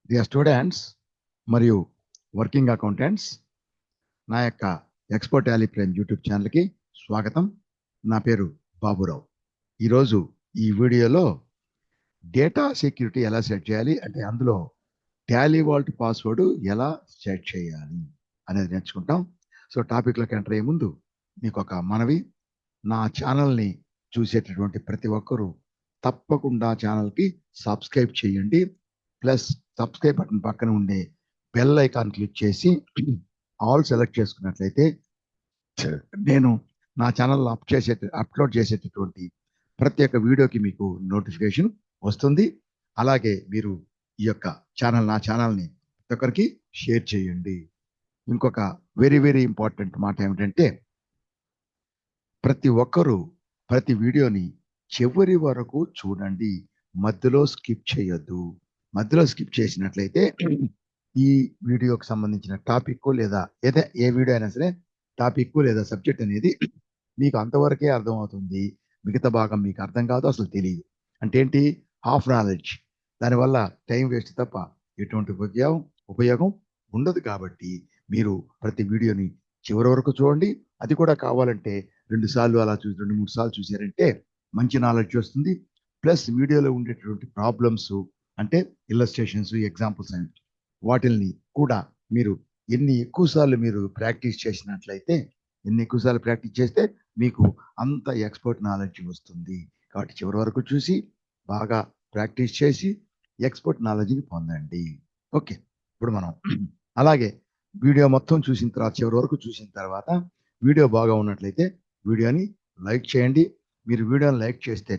Dear students మరియు working accountants, నా యొక్క ఎక్స్పర్ట్ టాలీ ప్రైమ్ యూట్యూబ్ ఛానల్కి స్వాగతం. నా పేరు బాబురావు. ఈరోజు ఈ వీడియోలో డేటా సెక్యూరిటీ ఎలా సెట్ చేయాలి, అంటే అందులో టాలీ వాల్ట్ పాస్వర్డ్ ఎలా సెట్ చేయాలి అనేది నేర్చుకుంటాం. సో టాపిక్లోకి ఎంటర్ అయ్యే ముందు మీకు ఒక మనవి, నా ఛానల్ని చూసేటటువంటి ప్రతి ఒక్కరూ తప్పకుండా ఛానల్కి సబ్స్క్రైబ్ చేయండి. ప్లస్ సబ్స్క్రైబ్ బటన్ పక్కన ఉండే బెల్ ఐకాన్ క్లిక్ చేసి ఆల్ సెలెక్ట్ చేసుకున్నట్లయితే నేను నా ఛానల్లో అప్లోడ్ చేసేటటువంటి ప్రతి ఒక్క వీడియోకి మీకు నోటిఫికేషన్ వస్తుంది. అలాగే మీరు ఈ యొక్క నా ఛానల్ని ప్రతి ఒక్కరికి షేర్ చేయండి. ఇంకొక వెరీ వెరీ ఇంపార్టెంట్ మాట ఏమిటంటే, ప్రతి ఒక్కరూ ప్రతి వీడియోని చివరి వరకు చూడండి, మధ్యలో స్కిప్ చేయొద్దు. మధ్యలో స్కిప్ చేసినట్లయితే ఈ వీడియోకి సంబంధించిన టాపిక్ లేదా ఏ వీడియో అయినా సరే టాపిక్ లేదా సబ్జెక్ట్ అనేది మీకు అంతవరకే అర్థమవుతుంది. మిగతా భాగం మీకు అర్థం కాదు, అసలు తెలియదు. అంటే ఏంటి? Half knowledge. దానివల్ల టైం వేస్ట్ తప్ప ఎటువంటి ఉపయోగం ఉండదు. కాబట్టి మీరు ప్రతి వీడియోని చివరి వరకు చూడండి. అది కూడా కావాలంటే 2 సార్లు అలా చూసి 2-3 సార్లు చూసారంటే మంచి నాలెడ్జ్ వస్తుంది. ప్లస్ వీడియోలో ఉండేటటువంటి ప్రాబ్లమ్స్, అంటే ఇల్లస్ట్రేషన్స్, ఎగ్జాంపుల్స్ అని వాటిల్ని కూడా మీరు ఎన్ని ఎక్కువసార్లు మీరు ప్రాక్టీస్ చేసినట్లయితే, ఎన్ని ఎక్కువసార్లు ప్రాక్టీస్ చేస్తే మీకు అంత ఎక్స్పర్ట్ నాలెడ్జ్ వస్తుంది. కాబట్టి చివరి వరకు చూసి బాగా ప్రాక్టీస్ చేసి ఎక్స్పర్ట్ నాలెడ్జ్ని పొందండి. ఓకే, ఇప్పుడు మనం అలాగే వీడియో మొత్తం చూసిన తర్వాత, చివరి వరకు చూసిన తర్వాత వీడియో బాగా ఉన్నట్లయితే వీడియోని లైక్ చేయండి. మీరు వీడియోని లైక్ చేస్తే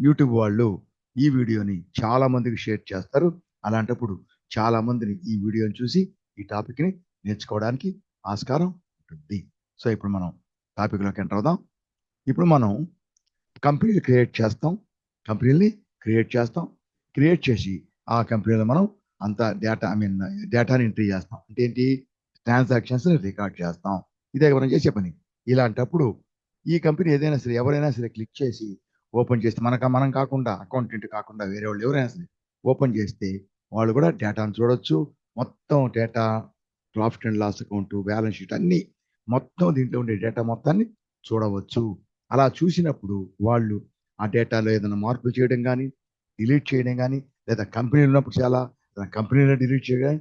యూట్యూబ్ వాళ్ళు ఈ వీడియోని చాలా మందికి షేర్ చేస్తారు. అలాంటప్పుడు చాలా మందిని ఈ వీడియోని చూసి ఈ టాపిక్ని నేర్చుకోవడానికి ఆస్కారం ఉంటుంది. సో ఇప్పుడు మనం టాపిక్లోకి ఎంటర్ అవుదాం. ఇప్పుడు మనం కంపెనీలు క్రియేట్ చేస్తాం. క్రియేట్ చేసి ఆ కంపెనీలో మనం అంతా డేటాని ఎంట్రీ చేస్తాం. అంటే ఏంటి? ట్రాన్సాక్షన్స్ రికార్డ్ చేస్తాం. ఇదే మనం చేసే పని. ఇలాంటప్పుడు ఈ కంపెనీ ఏదైనా సరే, ఎవరైనా సరే క్లిక్ చేసి ఓపెన్ చేస్తే, మనం కాకుండా, అకౌంటెంట్ కాకుండా వేరే వాళ్ళు ఎవరైనా సరే ఓపెన్ చేస్తే వాళ్ళు కూడా డేటాను చూడొచ్చు. మొత్తం data, profit and loss account, balance sheet అన్ని మొత్తం దీంట్లో ఉండే డేటా మొత్తాన్ని చూడవచ్చు. అలా చూసినప్పుడు వాళ్ళు ఆ డేటాలో ఏదైనా మార్పులు చేయడం కానీ, డిలీట్ చేయడం కానీ, లేదా కంపెనీలు ఉన్నప్పుడు కంపెనీలో డిలీట్ చేయడం,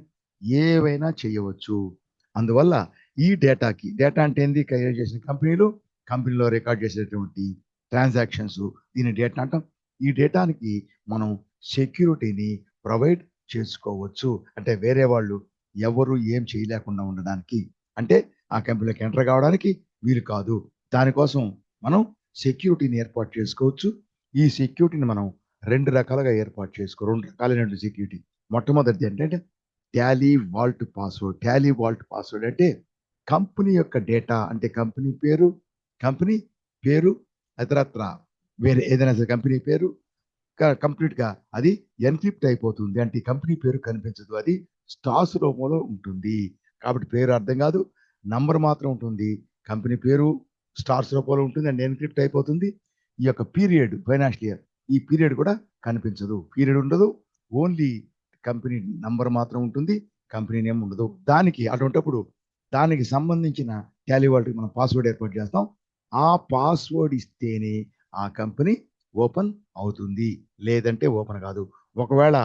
ఏవైనా చేయవచ్చు. అందువల్ల ఈ డేటా అంటే ఏంది? క్రియేట్ చేసిన కంపెనీలో రికార్డ్ చేసేటువంటి ట్రాన్సాక్షన్స్, దీని డేటా అంటాం. ఈ డేటానికి మనం సెక్యూరిటీని ప్రొవైడ్ చేసుకోవచ్చు. అంటే వేరే వాళ్ళు ఎవరు ఏం చేయలేకుండా ఉండడానికి, అంటే ఆ కంపెనీలోకి ఎంటర్ కావడానికి వీలు కాదు. దానికోసం మనం సెక్యూరిటీని ఏర్పాటు చేసుకోవచ్చు. ఈ సెక్యూరిటీని మనం 2 రకాలుగా ఏర్పాటు చేసుకో 2 రకాలైన సెక్యూరిటీ. మొట్టమొదటిది ఏంటంటే టాలీ వాల్ట్ పాస్వర్డ్. అంటే కంపెనీ యొక్క డేటా, అంటే కంపెనీ పేరు ఇతరత్ర వేరే ఏదైనా సరే కంపెనీ పేరు కంప్లీట్ గా అది ఎన్క్రిప్ట్ అయిపోతుంది. అంటే కంపెనీ పేరు కనిపించదు, అది స్టార్స్ రూపంలో ఉంటుంది. కాబట్టి పేరు అర్థం కాదు, నంబర్ మాత్రం ఉంటుంది. కంపెనీ పేరు స్టార్స్ రూపంలో ఉంటుంది అండ్ ఎన్క్రిప్ట్ అయిపోతుంది. ఈ యొక్క పీరియడ్, ఫైనాన్షియల్ ఇయర్, ఈ పీరియడ్ కూడా కనిపించదు. పీరియడ్ ఉండదు, ఓన్లీ కంపెనీ నంబర్ మాత్రం ఉంటుంది, కంపెనీ నేమ్ ఉండదు. అటువంటిప్పుడు దానికి సంబంధించిన టాలీ వాల్ట్కి మనం పాస్వర్డ్ ఏర్పాటు చేస్తాం. ఆ పాస్వర్డ్ ఇస్తేనే ఆ కంపెనీ ఓపెన్ అవుతుంది, లేదంటే ఓపెన్ కాదు. ఒకవేళ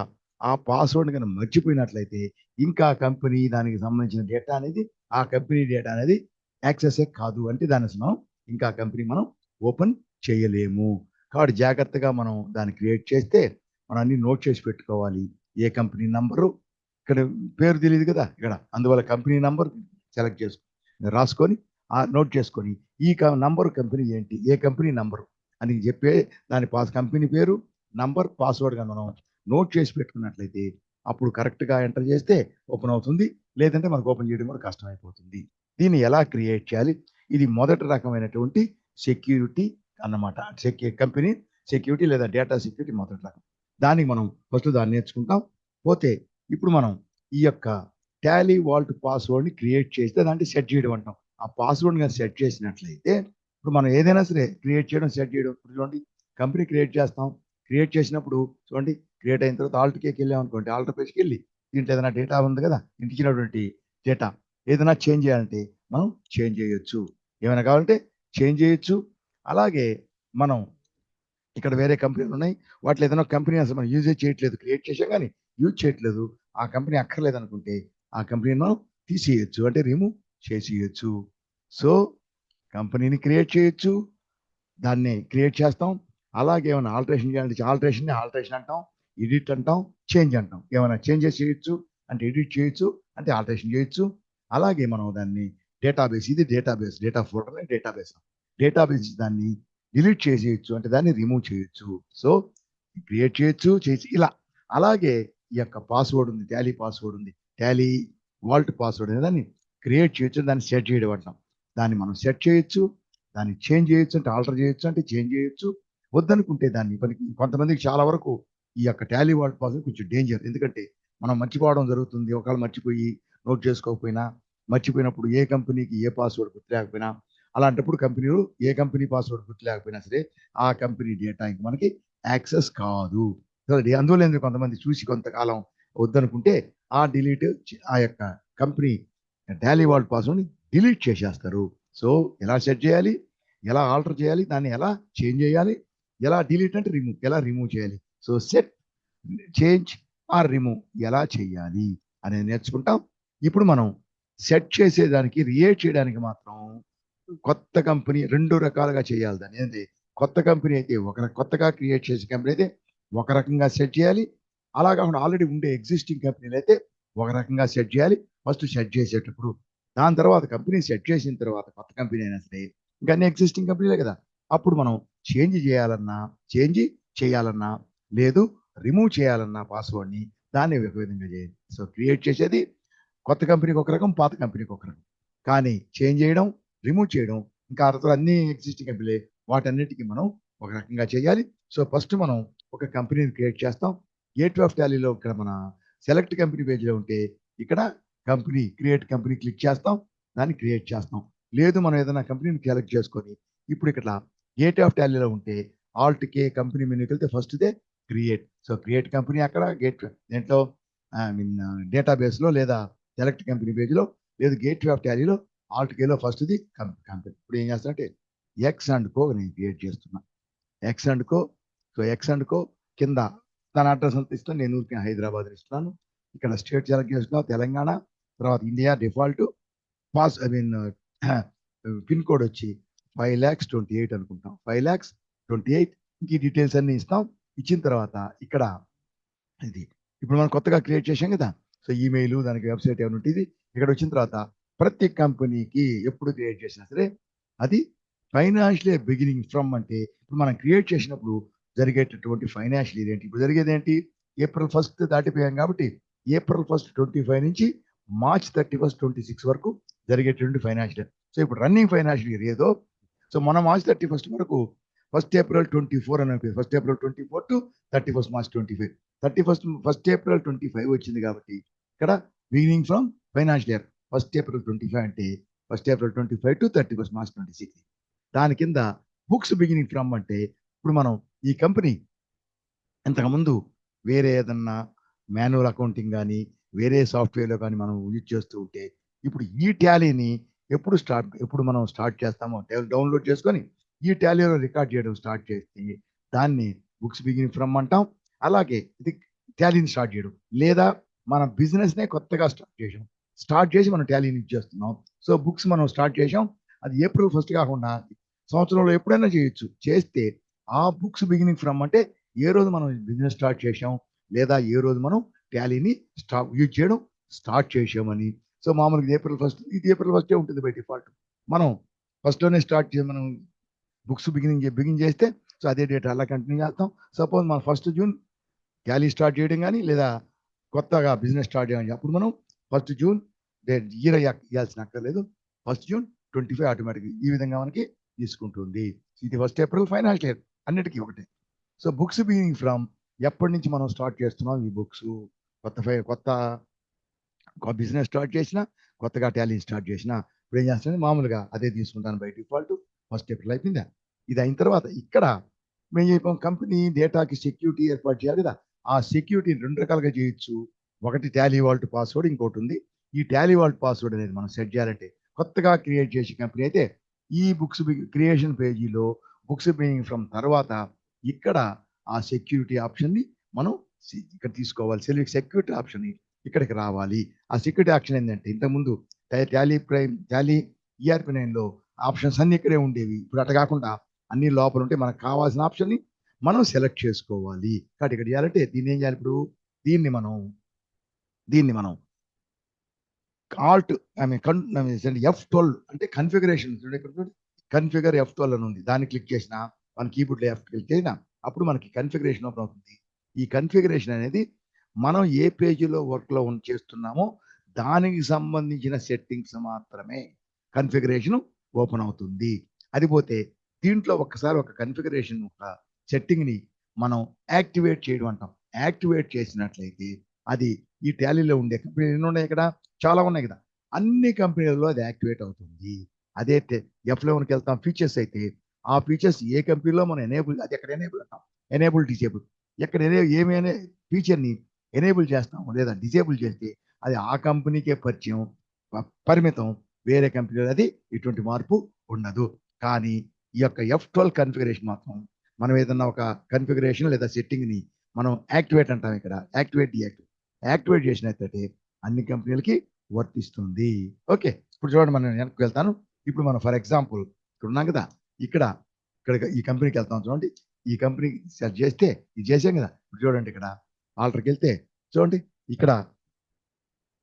ఆ పాస్వర్డ్ కనుక మర్చిపోయినట్లయితే ఇంకా కంపెనీ దానికి సంబంధించిన డేటా అనేది, ఆ కంపెనీ డేటా అనేది యాక్సెస్ కాదు. అంటే మనం ఇంకా కంపెనీ మనం ఓపెన్ చేయలేము. కాబట్టి జాగ్రత్తగా మనం దాన్ని క్రియేట్ చేస్తే మనం అన్ని నోట్ చేసి పెట్టుకోవాలి. ఏ కంపెనీ నంబరు, ఇక్కడ పేరు తెలియదు కదా ఇక్కడ, అందువల్ల కంపెనీ నంబర్ సెలెక్ట్ రాసుకొని నోట్ చేసుకొని ఈ నంబర్ కంపెనీ ఏంటి, ఏ కంపెనీ నంబరు అని చెప్పే దాని కంపెనీ పేరు, నంబర్, పాస్వర్డ్గా మనం నోట్ చేసి పెట్టుకున్నట్లయితే అప్పుడు కరెక్ట్గా ఎంటర్ చేస్తే ఓపెన్ అవుతుంది. లేదంటే మనకు ఓపెన్ చేయడం కూడా కష్టమైపోతుంది. దీన్ని ఎలా క్రియేట్ చేయాలి? ఇది మొదటి రకమైనటువంటి సెక్యూరిటీ అన్నమాట. కంపెనీ సెక్యూరిటీ లేదా డేటా సెక్యూరిటీ మొదటి రకం. దానికి మనం ఫస్ట్ దాన్ని నేర్చుకుంటాం. పోతే ఇప్పుడు మనం ఈ యొక్క టాలీ వాల్ట్ పాస్వర్డ్ని క్రియేట్ చేస్తే దాంట్లో సెట్ చేయడం అంటాం. ఆ పాస్వర్డ్ని సెట్ చేసినట్లయితే ఇప్పుడు మనం ఏదైనా సరే క్రియేట్ చేయడం, సెట్ చేయడం. చూడండి, కంపెనీ క్రియేట్ చేస్తాం. క్రియేట్ చేసినప్పుడు చూడండి, క్రియేట్ అయిన తర్వాత ఆల్ట్ కేకి వెళ్ళాం అనుకోండి, ఆల్టర్ పేజ్కి వెళ్ళి దీంట్లో ఏదైనా డేటా ఉంది కదా, ఇంటికి ఇచ్చినటువంటి డేటా ఏదైనా చేంజ్ చేయాలంటే మనం చేంజ్ చేయొచ్చు. ఏమైనా కావాలంటే చేంజ్ చేయొచ్చు. అలాగే మనం ఇక్కడ వేరే కంపెనీలు ఉన్నాయి. వాటిలో ఏదైనా కంపెనీ అసలు మనం యూజే చేయట్లేదు. క్రియేట్ చేసాం కానీ యూజ్ చేయట్లేదు. ఆ కంపెనీ అక్కర్లేదు అనుకుంటే ఆ కంపెనీని మనం తీసేయొచ్చు. అంటే రిమూవ్ చేసేయొచ్చు. సో కంపెనీని క్రియేట్ చేయొచ్చు. దాన్ని క్రియేట్ చేస్తాం. అలాగే ఏమైనా ఆల్టరేషన్ చేయాలంటే ఆల్టరేషన్ అంటాం. ఎడిట్ అంటాం. చేంజ్ అంటాం. ఏమైనా చేంజెస్ చేయొచ్చు అంటే ఎడిట్ చేయొచ్చు. అంటే ఆల్టరేషన్ చేయొచ్చు. అలాగే మనం దాన్ని డేటాబేస్, ఇది database, data folder database. Database దాన్ని డిలీట్ చేసేయచ్చు అంటే దాన్ని రిమూవ్ చేయొచ్చు. సో క్రియేట్ చేయొచ్చు, చేసి ఇలా. అలాగే ఈ యొక్క పాస్వర్డ్ ఉంది, టాలీ పాస్వర్డ్ ఉంది, టాలీ వాల్ట్ పాస్వర్డ్ అనే దాన్ని క్రియేట్ చేయొచ్చు, దాన్ని సెట్ చేయడం అంటాం. దాన్ని మనం సెట్ చేయొచ్చు, దాన్ని చేంజ్ చేయొచ్చు అంటే ఆల్టర్ చేయొచ్చు అంటే చేంజ్ చేయొచ్చు. వద్దనుకుంటే దాన్ని కొంతమందికి చాలా వరకు ఈ యొక్క టాలీ వాల్ట్ పాస్వర్డ్ కొంచెం డేంజర్. ఎందుకంటే మనం మర్చిపోవడం జరుగుతుంది. ఒకవేళ మర్చిపోయి నోట్ చేసుకోకపోయినా, మర్చిపోయినప్పుడు ఏ కంపెనీకి ఏ పాస్వర్డ్ గుర్తు లేకపోయినా, అలాంటప్పుడు కంపెనీలు ఏ కంపెనీ పాస్వర్డ్ గుర్తు లేకపోయినా సరే ఆ కంపెనీ డేటా ఇంక మనకి యాక్సెస్ కాదు. అందువల్ల ఎందుకు కొంతమంది చూసి కొంతకాలం వద్దనుకుంటే ఆ డిలీట్, ఆ యొక్క కంపెనీ టాలీ వాల్ట్ పాస్వర్డ్ని డిలీట్ చేసేస్తారు. సో ఎలా సెట్ చేయాలి, ఎలా ఆల్టర్ చేయాలి, దాన్ని ఎలా చేంజ్ చేయాలి, ఎలా డిలీట్ అంటే రిమూవ్, ఎలా రిమూవ్ చేయాలి. So set, change or remove ఎలా చేయాలి అనేది నేర్చుకుంటాం. ఇప్పుడు మనం సెట్ చేసేదానికి, క్రియేట్ చేయడానికి మాత్రం కొత్త కంపెనీ రెండు రకాలుగా చేయాలి. దాన్ని ఏంటి, కొత్త కంపెనీ అయితే కొత్తగా క్రియేట్ చేసే కంపెనీ అయితే ఒక రకంగా సెట్ చేయాలి. అలా కాకుండా ఆల్రెడీ ఉండే ఎగ్జిస్టింగ్ కంపెనీలు అయితే ఒక రకంగా సెట్ చేయాలి. ఫస్ట్ సెట్ చేసేటప్పుడు, దాని తర్వాత కంపెనీ సెట్ చేసిన తర్వాత కొత్త కంపెనీ అయినా సరే ఇంకా అన్ని ఎగ్జిస్టింగ్ కంపెనీలే కదా, అప్పుడు మనం చేంజ్ చేయాలన్నా, చేంజ్ చేయాలన్నా, లేదు రిమూవ్ చేయాలన్నా పాస్వర్డ్ని దాన్ని ఒక విధంగా చేయాలి. సో క్రియేట్ చేసేది కొత్త కంపెనీకి ఒక రకం, పాత కంపెనీకి ఒక రకం. కానీ చేంజ్ చేయడం, రిమూవ్ చేయడం ఇంకా ఆ తర్వాత అన్ని ఎగ్జిస్టింగ్ కంపెనీలే, వాటన్నిటికీ మనం ఒక రకంగా చేయాలి. సో ఫస్ట్ మనం ఒక కంపెనీని క్రియేట్ చేస్తాం. గేట్ ఆఫ్ టాలీలో ఇక్కడ మన సెలెక్ట్ కంపెనీ పేజ్లో ఉంటే ఇక్కడ కంపెనీ, క్రియేట్ కంపెనీ క్లిక్ చేస్తాం, దాన్ని క్రియేట్ చేస్తాం. లేదు మనం ఏదైనా కంపెనీని సెలెక్ట్ చేసుకొని ఇప్పుడు ఇక్కడ గేట్ ఆఫ్ టాలీలో ఉంటే ఆల్ట్ కే కంపెనీ మెనూకి వెళ్తే first they create. So create company అక్కడ గేట్ దేంట్లో ఐ మీన్ డేటాబేస్లో లేదా సెలెక్ట్ కంపెనీ పేజ్లో, లేదు గేట్ ఆఫ్ టాలీలో ఆల్ట్ కేలో ఫస్ట్ది కంపెనీ. ఇప్పుడు ఏం చేస్తానంటే ఎక్స్ అండ్ కో నేను క్రియేట్ చేస్తున్నా. X and co. So X and co కింద దాని అడ్రస్ అంతా ఇస్తాను. నేను ఊరికి హైదరాబాద్ ఇస్తున్నాను. ఇక్కడ స్టేట్ సెలెక్ట్ చేస్తున్నాం తెలంగాణ, తర్వాత India default, I mean pin code వచ్చి 5,28,000 అనుకుంటాం. 5,28,000 ఇంక ఈ డీటెయిల్స్ అన్ని ఇస్తాం. ఇచ్చిన తర్వాత ఇక్కడ ఇది ఇప్పుడు మనం కొత్తగా క్రియేట్ చేసాం కదా, సో ఈమెయిల్, దానికి వెబ్సైట్ ఏమైనా ఉంటుంది. ఇక్కడ వచ్చిన తర్వాత ప్రతి కంపెనీకి ఎప్పుడు క్రియేట్ చేసినా సరే అది ఫైనాన్షియల్ ఇయర్ బిగినింగ్ ఫ్రమ్ అంటే ఇప్పుడు మనం క్రియేట్ చేసినప్పుడు జరిగేటటువంటి ఫైనాన్షియల్ ఇయర్ ఏంటి, ఇప్పుడు జరిగేది ఏంటి, ఏప్రిల్ 1 దాటిపోయాం కాబట్టి ఏప్రిల్ 1, 25 నుంచి మార్చ్ 31, 26 వరకు జరిగేటువంటి ఫైనాన్షియల్ ఇయర్. సో ఇప్పుడు రన్నింగ్ ఫైనాన్షియల్ ఇయర్ ఏదో, సో మన మార్చ్ 31 వరకు 1 ఏప్రిల్ 24 అని అనిపిస్తుంది. 1 ఏప్రిల్ 24 టు 31 మార్చ్ 25. 1 ఏప్రిల్ 25 వచ్చింది కాబట్టి ఇక్కడ beginning from financial year 1 April 25 అంటే 1 ఏప్రిల్ 25 టు 31 మార్చ్ 26. దాని కింద బుక్స్ బిగినింగ్ ఫ్రమ్ అంటే ఇప్పుడు మనం ఈ కంపెనీ ఇంతకుముందు వేరే ఏదన్నా మాన్యువల్ అకౌంటింగ్ కానీ వేరే సాఫ్ట్వేర్లో కానీ మనం యూజ్ చేస్తూ ఉంటే ఇప్పుడు ఈ టాలీని ఎప్పుడు మనం స్టార్ట్ చేస్తామో డౌన్లోడ్ చేసుకొని ఈ టాలీలో రికార్డ్ చేయడం స్టార్ట్ చేస్తే దాన్ని బుక్స్ బిగినింగ్ ఫ్రమ్ అంటాం. అలాగే ఇది టాలీని స్టార్ట్ చేయడం, లేదా మన బిజినెస్నే కొత్తగా స్టార్ట్ చేసి మనం టాలీని యూజ్ చేస్తున్నాం. సో బుక్స్ మనం స్టార్ట్ చేసాం, అది ఏప్రిల్ 1 కాకుండా సంవత్సరంలో ఎప్పుడైనా చేయొచ్చు. చేస్తే ఆ బుక్స్ బిగినింగ్ ఫ్రమ్ అంటే ఏ రోజు మనం బిజినెస్ స్టార్ట్ చేసాం, లేదా ఏ రోజు మనం టాలీని యూజ్ చేయడం స్టార్ట్ చేసామని. సో మామూలుగా ఏప్రిల్ 1 ఇది ఏప్రిల్ 1 ఉంటుంది బై డిఫాల్ట్. మనం ఫస్ట్లోనే స్టార్ట్ చేసి మనం బుక్స్ బిగిన్ చేస్తే సో అదే డేట్ అలా కంటిన్యూ చేస్తాం. సపోజ్ మనం 1 జూన్ టాలీ స్టార్ట్ చేయడం కానీ లేదా కొత్తగా బిజినెస్ స్టార్ట్ చేయడం, అప్పుడు మనం 1 జూన్ ఇయర్ ఇవ్వాల్సిన అక్కర్లేదు. 1 జూన్ 25 ఆటోమేటిక్ ఈ విధంగా మనకి తీసుకుంటుంది. ఇది 1 ఏప్రిల్ ఫైనాన్షియల్ ఇయర్ అన్నిటికీ ఒకటే. సో బుక్స్ బిగినింగ్ ఫ్రమ్ ఎప్పటి నుంచి మనం స్టార్ట్ చేస్తున్నాం ఈ బుక్స్, కొత్త బిజినెస్ స్టార్ట్ చేసినా, కొత్తగా టాలీ స్టార్ట్ చేసినా ఇప్పుడు ఏం చేస్తాను మామూలుగా అదే తీసుకుంటాను బై డిఫాల్ట్. 1 ఏప్రిల్ అయిపోయిందా. ఇది అయిన తర్వాత ఇక్కడ మేము చెప్పాం కంపెనీ డేటాకి సెక్యూరిటీ ఏర్పాటు చేయాలి కదా. ఆ సెక్యూరిటీని 2 రకాలుగా చేయొచ్చు. ఒకటి టాలీ వాల్ట్ పాస్వర్డ్, ఇంకోటి ఉంది. ఈ టాలీ వాల్ట్ పాస్వర్డ్ అనేది మనం సెట్ చేయాలంటే కొత్తగా క్రియేట్ చేసే కంపెనీ అయితే ఈ బుక్స్ క్రియేషన్ పేజీలో బుక్స్ బిగింగ్ ఫ్రమ్ తర్వాత ఇక్కడ ఆ సెక్యూరిటీ ఆప్షన్‌ని మనం ఇక్కడ తీసుకోవాలి. సెక్యూరిటీ ఆప్షన్ ఇక్కడికి రావాలి. ఆ సెక్యూరిటీ ఆప్షన్ ఏంటంటే ఇంతకుముందు టాలీ ఈఆర్‌పీ 9లో ఆప్షన్స్ అన్నీ ఇక్కడే ఉండేవి. ఇప్పుడు అట్లా కాకుండా అన్ని లోపల ఉంటే మనకు కావాల్సిన ఆప్షన్‌ని మనం సెలెక్ట్ చేసుకోవాలి. కాబట్టి ఇక్కడ చేయాలంటే దీన్ని ఏం చేయాలి ఇప్పుడు? దీన్ని మనం దీన్ని మనం ఆల్ట్ F12 అంటే కన్ఫిగరేషన్ చూడండి ఇక్కడ చూడండి. కన్ఫిగర్ F12 అని ఉంది. దాన్ని క్లిక్ చేసినా మన కీబోర్డ్‌లో F క్లిక్ చేసినా అప్పుడు మనకి కన్ఫిగరేషన్ ఓపెన్ అవుతుంది. ఈ కన్ఫిగరేషన్ అనేది మనం ఏ పేజీలో వర్క్‌లో చేస్తున్నామో దానికి సంబంధించిన సెట్టింగ్స్ మాత్రమే కన్ఫిగరేషన్ ఓపెన్ అవుతుంది. అది పోతే దీంట్లో ఒక్కసారి ఒక కన్ఫిగరేషన్ ఒక సెట్టింగ్‌ని మనం యాక్టివేట్ చేయడం అంటాం. యాక్టివేట్ చేసినట్లయితే అది ఈ టాలీలో ఉండే కంపెనీలు ఎన్ని ఉన్నాయి ఇక్కడ? చాలా ఉన్నాయి కదా! అన్ని కంపెనీలలో అది యాక్టివేట్ అవుతుంది. అదే F11కి వెళ్తాం ఫీచర్స్ అయితే ఆ ఫీచర్స్ ఏ కంపెనీలో మనం అది ఎక్కడ ఎనేబుల్ అంటాం. Enable, disable. ఎక్కడ ఏమైనా ఫీచర్‌ని ఎనేబుల్ చేస్తాము లేదా డిసేబుల్ చేస్తే అది ఆ కంపెనీకే పరిమితం. వేరే కంపెనీలో అది ఎటువంటి మార్పు ఉండదు. కానీ ఈ యొక్క F12 కన్ఫిగరేషన్ మాత్రం మనం ఏదన్నా ఒక కన్ఫిగరేషన్ లేదా సెట్టింగ్‌ని మనం యాక్టివేట్ అంటాం ఇక్కడ. Activate, deactivate. యాక్టివేట్ చేసినట్లయితే అన్ని కంపెనీలకి వర్తిస్తుంది. ఓకే. ఇప్పుడు చూడండి మనం వెనక్కి వెళ్తాను. ఇప్పుడు మనం ఫర్ ఎగ్జాంపుల్ ఇక్కడ ఉన్నాం కదా! ఇక్కడ ఈ కంపెనీకి వెళ్తాం చూడండి. ఈ కంపెనీ సెర్చ్ చేస్తే ఇది చేసాం కదా! ఇప్పుడు చూడండి ఇక్కడ ఆల్టర్‌కి వెళ్తే చూడండి ఇక్కడ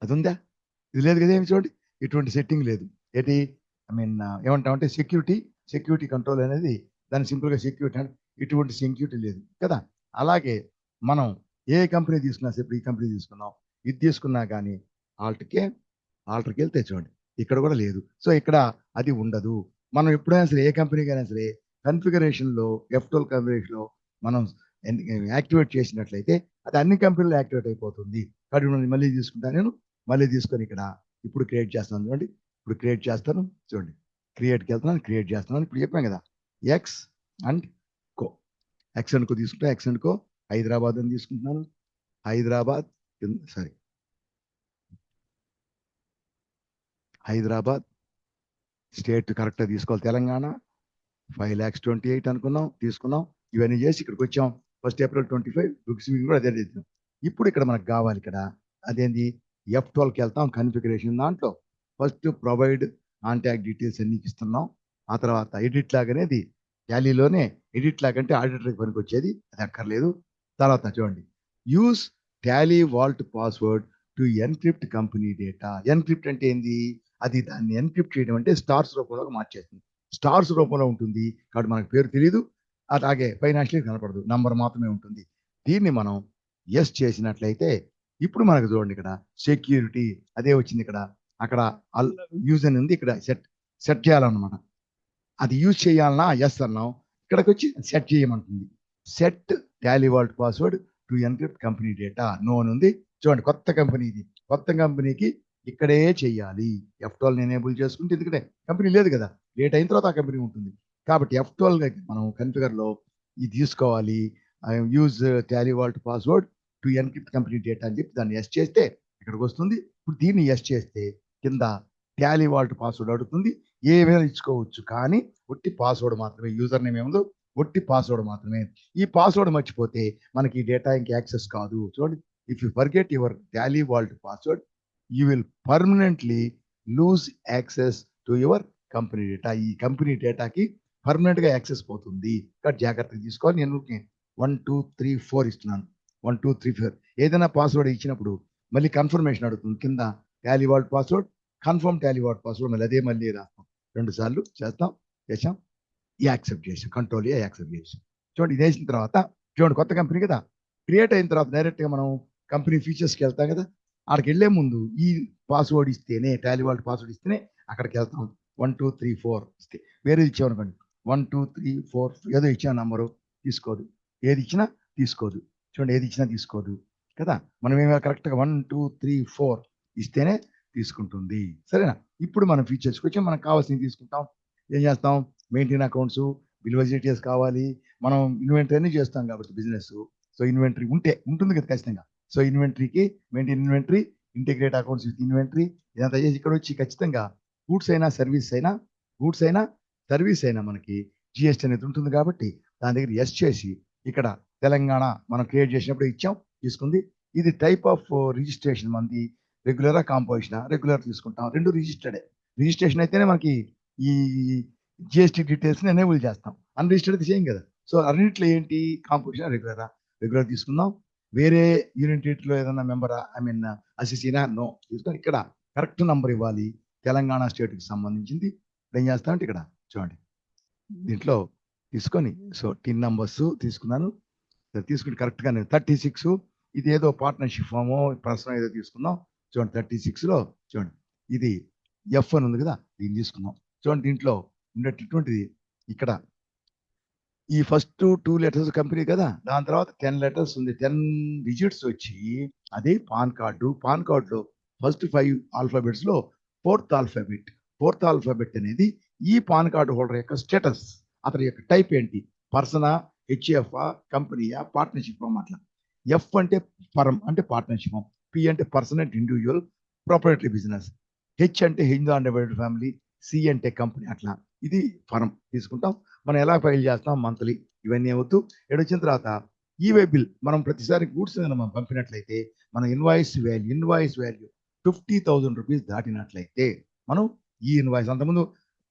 అది ఉందా? ఇది లేదు కదా! ఏమి చూడండి. ఎటువంటి సెట్టింగ్ లేదు. ఏటి ఏమంటామంటే సెక్యూరిటీ కంట్రోల్ అనేది దాన్ని సింపుల్‌గా సెక్యూరిటీ అంటే ఎటువంటి సెక్యూరిటీ లేదు కదా! అలాగే మనం ఏ కంపెనీ తీసుకున్నా సరే ఇప్పుడు ఈ కంపెనీ తీసుకున్నాం. ఇది తీసుకున్నా కానీ ఆల్టర్‌కి వెళ్తే చూడండి. ఇక్కడ కూడా లేదు. సో, ఇక్కడ అది ఉండదు. మనం ఎప్పుడైనా సరే ఏ కంపెనీకైనా సరే కన్ఫిగరేషన్‌లో F12 కన్ఫిగరేషన్‌లో మనం యాక్టివేట్ చేసినట్లయితే అది అన్ని కంపెనీలో యాక్టివేట్ అయిపోతుంది. కాబట్టి మళ్ళీ తీసుకుంటాను నేను. మళ్ళీ తీసుకొని ఇక్కడ ఇప్పుడు క్రియేట్ చేస్తాను చూడండి. ఇప్పుడు క్రియేట్ చేస్తాను చూడండి. క్రియేట్‌కి వెళ్తున్నాను. క్రియేట్ చేస్తున్నాను. ఇప్పుడు చెప్పాను కదా! X and co. X and co తీసుకుంటే ఎక్స్ అండ్ కో హైదరాబాద్ అని తీసుకుంటున్నాను. హైదరాబాద్ హైదరాబాద్ స్టేట్ కరెక్ట్‌గా తీసుకోవాలి. తెలంగాణ 5,28,000 అనుకున్నాం. తీసుకున్నాం. ఇవన్నీ చేసి ఇక్కడికి వచ్చాం. 1 ఏప్రిల్ 25 బుక్స్ కూడా అదే చేసాం. ఇప్పుడు ఇక్కడ మనకు కావాలి ఇక్కడ అదేంది F12కి వెళ్తాం కన్ఫిగరేషన్ దాంట్లో ఫస్ట్ ప్రొవైడ్ కాంటాక్ట్ డీటెయిల్స్ అన్ని ఇస్తున్నాం. ఆ తర్వాత ఎడిట్ లాగ్ అనేది టాలీలోనే ఎడిట్ లాగ్ అంటే ఆడిటర్‌కి పనికొచ్చేది. అది అక్కర్లేదు. తర్వాత చూడండి. Use Tally Walt password to encrypt company data. Encrypt అంటే ఏంది? అది దాన్ని ఎన్క్రిప్ట్ చేయడం అంటే స్టార్స్ రూపంలోకి మార్చేస్తుంది. స్టార్స్ రూపంలో ఉంటుంది. కాబట్టి మనకు పేరు తెలీదు. అలాగే ఫైనాన్షియల్ కనపడదు. నంబర్ మాత్రమే ఉంటుంది. దీన్ని మనం యెస్ చేసినట్లయితే ఇప్పుడు మనకు చూడండి ఇక్కడ సెక్యూరిటీ అదే వచ్చింది ఇక్కడ. అక్కడ యూజ్ అని ఉంది. ఇక్కడ సెట్ చేయాలన్నమాట. అది యూజ్ చేయాలన్నా యెస్ అన్నాం. ఇక్కడికొచ్చి సెట్ చేయమంటుంది. Set Tally Walt password to encrypt company data no అని ఉంది. చూడండి కొత్త కంపెనీ ఇది. కొత్త కంపెనీకి ఇక్కడే చేయాలి. F12 ఎనేబుల్ చేసుకుంటే ఎందుకంటే కంపెనీ లేదు కదా! లేట్ అయిన తర్వాత ఆ కంపెనీ ఉంటుంది. కాబట్టి F12 మనం కన్ఫిగర్‌లో ఇది తీసుకోవాలి. Use Tally Walt password to encrypt company data అని చెప్పి దాన్ని యెస్ చేస్తే ఇక్కడికి వస్తుంది. ఇప్పుడు దీన్ని యెస్ చేస్తే కింద టాలీ వాల్ట్ పాస్వర్డ్ అడుగుతుంది. ఏమైనా ఇచ్చుకోవచ్చు. కానీ ఒట్టి పాస్వర్డ్ మాత్రమే. యూజర్ నేమ్ ఏముందో ఒట్టి పాస్వర్డ్ మాత్రమే. ఈ పాస్వర్డ్ మర్చిపోతే మనకి ఈ డేటా ఇంక యాక్సెస్ కాదు. చూడండి. If you forget your Tally Walt password you will permanently lose access to your company data. ఈ కంపెనీ డేటాకి పర్మనెంట్‌గా యాక్సెస్ పోతుంది. కాబట్టి జాగ్రత్తగా తీసుకోవాలి. నేను 1, 2, 3, 4 ఇస్తున్నాను. 1, 2, 3, 4 ఏదైనా పాస్వర్డ్ ఇచ్చినప్పుడు మళ్ళీ కన్ఫర్మేషన్ అడుగుతుంది. కింద Tally Walt password, confirm Tally Walt password మళ్ళీ రాస్తాం. 2 సార్లు చేసాం. యాక్సెప్ట్ చేసాం. కంట్రోల్ యాక్సెప్ట్ చేసాం. చూడండి ఇది వేసిన తర్వాత చూడండి కొత్త కంపెనీ కదా! క్రియేట్ అయిన తర్వాత డైరెక్ట్‌గా మనం కంపెనీ ఫీచర్స్‌కి వెళ్తాం కదా! ఆడికెళ్ళే ముందు ఈ పాస్వర్డ్ ఇస్తేనే టాలీ వాల్ట్ పాస్వర్డ్ ఇస్తేనే అక్కడికెళ్తాం. 1, 2, 3, 4 ఇస్తే వేరేది ఇచ్చామనుకోండి 1, 2, 3, 4 ఏదో ఇచ్చాం నంబరు తీసుకోదు. ఏది ఇచ్చినా తీసుకోదు. చూడండి ఏది ఇచ్చినా తీసుకోదు కదా! మనమేమో కరెక్ట్‌గా 1, 2, 3, 4 ఇస్తేనే తీసుకుంటుంది. సరేనా? ఇప్పుడు మనం ఫీచర్స్‌కి వచ్చి మనకు కావాల్సినవి తీసుకుంటాం. ఏం చేస్తాం? మెయింటైన్ అకౌంట్స్, విలువ డీటెయిల్స్ కావాలి, మనం ఇన్వెంటరీ అన్ని చేస్తాం కాబట్టి బిజినెస్. సో ఇన్వెంటరీ ఉంటుంది కదా ఖచ్చితంగా. సో ఇన్వెంటరీకి maintain inventory, integrate accounts with inventory, ఇదంతా చేసి ఇక్కడ వచ్చి ఖచ్చితంగా గూడ్స్ అయినా సర్వీస్ అయినా మనకి జిఎస్టీ అనేది ఉంటుంది కాబట్టి దాని దగ్గర ఎస్ చేసి ఇక్కడ తెలంగాణ మనం క్రియేట్ చేసినప్పుడు ఇచ్చాం, తీసుకుంది. ఇది టైప్ ఆఫ్ రిజిస్ట్రేషన్ మనది రెగ్యులరా కాంపోజిషన్, రెగ్యులర్ తీసుకుంటాం, రెండు రిజిస్ట్రేషన్ అయితేనే మనకి ఈ జిఎస్టీ డీటెయిల్స్ ఎనేబుల్ చేస్తాం, అన్రిజిస్టర్డ్ అయితే చేయం కదా. సో అన్నింటిలో ఏంటి కాంపోజిషన్ రెగ్యులర్ తీసుకుందాం. వేరే యూనిట్లో ఏదైనా మెంబరా అసిసినా నో తీసుకొని ఇక్కడ కరెక్ట్ నంబర్ ఇవ్వాలి, తెలంగాణ స్టేట్కి సంబంధించింది. ఏం చేస్తామంటే ఇక్కడ చూడండి దీంట్లో తీసుకొని, సో టిన్ నంబర్స్ తీసుకున్నాను, తీసుకుంటే కరెక్ట్గా 36, ఇది ఏదో పార్ట్నర్షిప్ ఫామో పర్సన్ ఏదో తీసుకుందాం. చూడండి 36లో చూడండి ఇది ఎఫ్ అని ఉంది కదా, దీన్ని తీసుకుందాం. చూడండి దీంట్లో ఉండేటటువంటిది ఇక్కడ ఈ ఫస్ట్ 2 లెటర్స్ కంపెనీ కదా, దాని తర్వాత 10 లెటర్స్ ఉంది, 10 డిజిట్స్ వచ్చి అదే పాన్ కార్డులో ఫస్ట్ 5 ఆల్ఫాబెట్స్ లో ఫోర్త్ ఆల్ఫాబెట్ అనేది ఈ పాన్ కార్డు హోల్డర్ యొక్క స్టేటస్, అతని యొక్క టైప్ ఏంటి, పర్సనా, హెచ్ఎఫ్, కంపెనీయా, పార్ట్నర్షిప్ అట్లా. ఎఫ్ అంటే ఫర్మ్ అంటే పార్ట్నర్షిప్, పి అంటే పర్సన్ అంటే ఇండివిజువల్ ప్రొపరేటరీ బిజినెస్, హెచ్ అంటే హిందూ అన్డివైడెడ్ ఫ్యామిలీ, సి అంటే కంపెనీ, అట్లా ఇది ఫర్మ్ తీసుకుంటాం. మనం ఎలా ఫైల్ చేస్తాం, మంత్లీ, ఇవన్నీ అవుతూ వచ్చిన తర్వాత ఈవే బిల్ మనం ప్రతిసారి గూడ్స్ మనం పంపినట్లయితే మన ఇన్వాయిస్ వాల్యూ 50,000 రూపీస్ దాటినట్లయితే మనం ఈ ఇన్వాయిస్, అంతకుముందు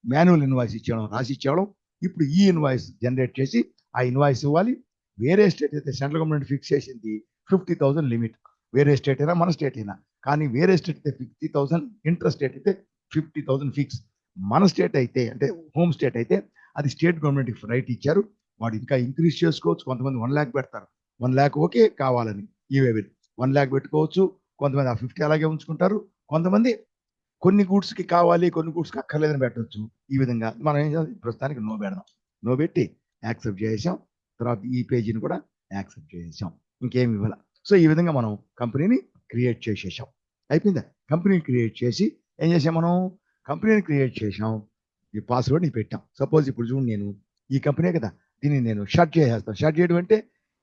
మాన్యువల్ ఇన్వాయిస్ రాసి ఇచ్చేవడం, ఇప్పుడు ఈ ఇన్వాయిస్ జనరేట్ చేసి ఆ ఇన్వాయిస్ ఇవ్వాలి. వేరే స్టేట్ అయితే సెంట్రల్ గవర్నమెంట్ ఫిక్స్ చేసింది 50,000 లిమిట్, వేరే స్టేట్ అయినా మన స్టేట్ అయినా, కానీ వేరే స్టేట్ అయితే 50,000, ఇంటర్ స్టేట్ అయితే 50,000 ఫిక్స్. మన స్టేట్ అయితే అంటే హోమ్ స్టేట్ అయితే అది స్టేట్ గవర్నమెంట్కి రైట్ ఇచ్చారు, వాడు ఇంకా ఇంక్రీజ్ చేసుకోవచ్చు. కొంతమంది 1 lakh పెడతారు, 1 lakh ఓకే కావాలని ఈవే బిల్ 1 lakh పెట్టుకోవచ్చు, కొంతమంది ఆ 50 అలాగే ఉంచుకుంటారు, కొంతమంది కొన్ని గూడ్స్కి కావాలి కొన్ని గూడ్స్కి అక్కర్లేదని పెట్టవచ్చు. ఈ విధంగా మనం ఏం చేయాలి, ప్రస్తుతానికి నో పెడదాం, నో పెట్టి యాక్సెప్ట్ చేసాం. తర్వాత ఈ పేజీని కూడా యాక్సెప్ట్ చేసాం, ఇంకేమి ఇవ్వాలి. సో ఈ విధంగా మనం కంపెనీని క్రియేట్ చేసేసాం. అయిపోయిందా, కంపెనీని క్రియేట్ చేసి ఏం చేసాం, మనం కంపెనీని క్రియేట్ చేసాం, ఈ పాస్వర్డ్ని పెట్టాం. సపోజ్ ఇప్పుడు చూడండి, నేను ఈ కంపెనీ కదా, దీన్ని నేను షట్ చేసేస్తాను. షట్ చేయడం అంటే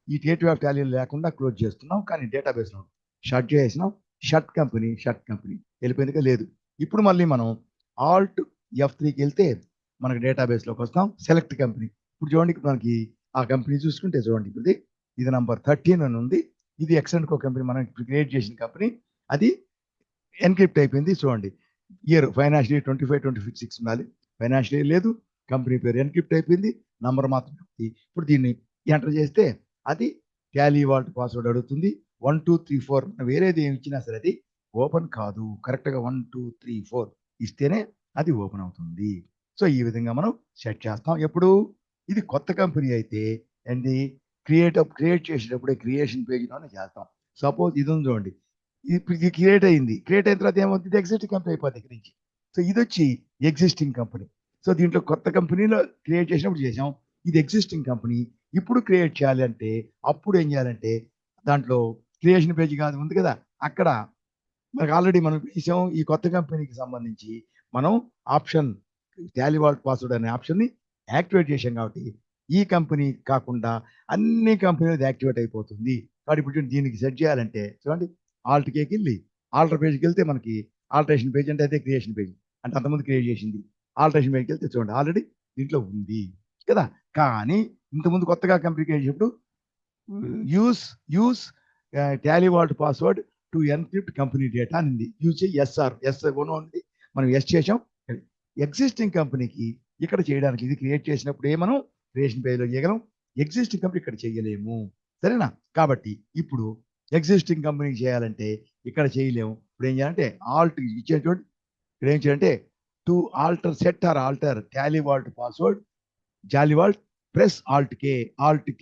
ఈ టేట్ ఆఫ్ టాలీ లేకుండా క్లోజ్ చేస్తున్నాం, కానీ డేటాబేస్లో షట్ చేసేసినాం. షట్ కంపెనీ వెళ్ళిపోయిందిగా లేదు. ఇప్పుడు మళ్ళీ మనం ఆల్ట్ F3కి వెళ్తే మనకి డేటాబేస్లోకి వస్తాం, సెలెక్ట్ కంపెనీ. ఇప్పుడు చూడండి మనకి ఆ కంపెనీ చూసుకుంటే చూడండి, ఇప్పుడు ఇది నంబర్ 13 అని ఉంది, ఇది ఎక్సెంట్కో కంపెనీ మనం క్రియేట్ చేసిన కంపెనీ, అది ఎన్క్రిప్ట్ అయిపోయింది. చూడండి ఇయర్ ఫైనాన్షియల్ ఇయర్ 25-26 ఉండాలి, ఫైనాన్షియల్ ఇయర్ లేదు, కంపెనీ పేరు ఎన్క్రిప్ట్ అయిపోయింది, నంబర్ మాత్రం. ఇప్పుడు దీన్ని ఎంటర్ చేస్తే అది టాలీ వాల్ట్ పాస్వర్డ్ అడుగుతుంది. 1 2 3 4 వేరేది ఏమి ఇచ్చినా సరే అది ఓపెన్ కాదు, కరెక్ట్గా 1 2 3 4 ఇస్తేనే అది ఓపెన్ అవుతుంది. సో ఈ విధంగా మనం సెట్ చేస్తాం. ఎప్పుడు ఇది కొత్త కంపెనీ అయితే ఏంటి, క్రియేట్ చేసేటప్పుడే క్రియేషన్ పేజీలోనే చేస్తాం. సపోజ్ ఇది ఉంది చూడండి, ఇది క్రియేట్ అయిన తర్వాత ఏమవుతుంది, ఎగ్జిస్టింగ్ కంపెనీ అయిపోతుంది దగ్గర నుంచి. సో ఇది వచ్చి ఎగ్జిస్టింగ్ కంపెనీ. సో దీంట్లో కొత్త కంపెనీలో క్రియేట్ చేసినప్పుడు చేసాం, ఇది ఎగ్జిస్టింగ్ కంపెనీ. ఇప్పుడు క్రియేట్ చేయాలి అంటే అప్పుడు ఏం చేయాలంటే దాంట్లో క్రియేషన్ పేజీ కాదు ఉంది కదా, అక్కడ మనకు ఆల్రెడీ మనం చేసాం. ఈ కొత్త కంపెనీకి సంబంధించి మనం ఆప్షన్ టాలీ వాల్ట్ పాస్వర్డ్ అనే ఆప్షన్ని యాక్టివేట్ చేసాం కాబట్టి ఈ కంపెనీ కాకుండా అన్ని కంపెనీలు యాక్టివేట్ అయిపోతుంది. కాబట్టి ఇప్పుడు దీనికి సెట్ చేయాలంటే చూడండి, ఆల్ట్ కేకి వెళ్ళి ఆల్టర్ పేజ్కి వెళ్తే మనకి ఆల్టరేషన్ పేజ్ అంటే అదే క్రియేషన్ పేజ్, అంటే అంతకుముందు క్రియేట్ చేసింది. ఆల్టరేషన్ పేజ్కి వెళ్తే చూడండి ఆల్రెడీ దీంట్లో ఉంది కదా, కానీ ఇంతకుముందు కొత్తగా కంపెనీ క్రియేట్ చేసినప్పుడు use Tally Walt password to encrypt company data అనింది. యూజ్ చేయి ఎస్ ఉంది, మనం ఎస్ చేసాం. ఎగ్జిస్టింగ్ కంపెనీకి ఇక్కడ చేయడానికి ఇది క్రియేట్ చేసినప్పుడు మనం క్రియేషన్ పేజ్లో చేయగలం, ఎగ్జిస్టింగ్ కంపెనీ ఇక్కడ చేయలేము, సరేనా. కాబట్టి ఇప్పుడు ఎగ్జిస్టింగ్ కంపెనీకి చేయాలంటే ఇక్కడ చేయలేము. ఇప్పుడు ఏం చేయాలంటే ఆల్ట్ ఇచ్చే చూడండి, ఇక్కడ ఏం చేయాలంటే to alter Tally Walt password Tally Vault press Alt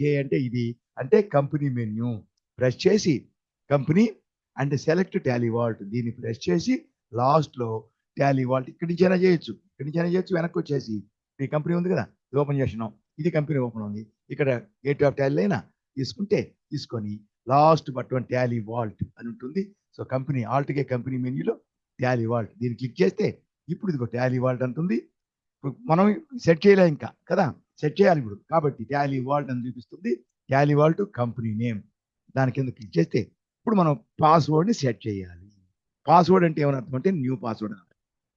K అంటే ఇది అంటే కంపెనీ మెన్యూ ప్రెస్ చేసి company and select Tally Vault, దీన్ని ప్రెస్ చేసి లాస్ట్లో టాలీ వాల్ట్ ఇక్కడి నుంచైనా చేయొచ్చు, వెనక్కి వచ్చేసి ఈ కంపెనీ ఉంది కదా ఇది ఓపెన్ చేసినాం, ఇది కంపెనీ ఓపెన్ ఉంది, ఇక్కడ గేట్ ఆఫ్ టాలీ అయినా తీసుకొని లాస్ట్ బటన్ టాలీ వాల్ట్ అని ఉంటుంది. సో కంపెనీ ఆల్ట్కే కంపెనీ మెన్యూలో టాలీ వాల్ట్ దీన్ని క్లిక్ చేస్తే ఇప్పుడు ఇదిగో టాలీ వాల్ట్ అంటుంది. మనం సెట్ చేయలే ఇంకా కదా, సెట్ చేయాలి ఇప్పుడు. కాబట్టి టాలీ వాల్ట్ అని చూపిస్తుంది. టాలీ వాల్ట్ కంపెనీ నేమ్ దాని కింద క్లిక్ చేస్తే ఇప్పుడు మనం పాస్వర్డ్ని సెట్ చేయాలి. పాస్వర్డ్ అంటే ఏమని అర్థం అంటే న్యూ పాస్వర్డ్ అన్నమాట.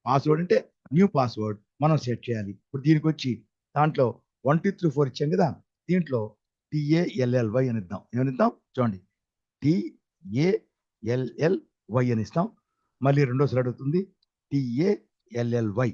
పాస్వర్డ్ అంటే న్యూ పాస్వర్డ్ మనం సెట్ చేయాలి. ఇప్పుడు దీనికి వచ్చి దాంట్లో 1 2 3 4 ఇచ్చాం కదా, దీంట్లో TALLY అని ఇద్దాం. ఏమని ఇద్దాం చూడండి, TALLY అని ఇస్తాం. మళ్ళీ రెండోసారి అడుగుతుంది TALLY.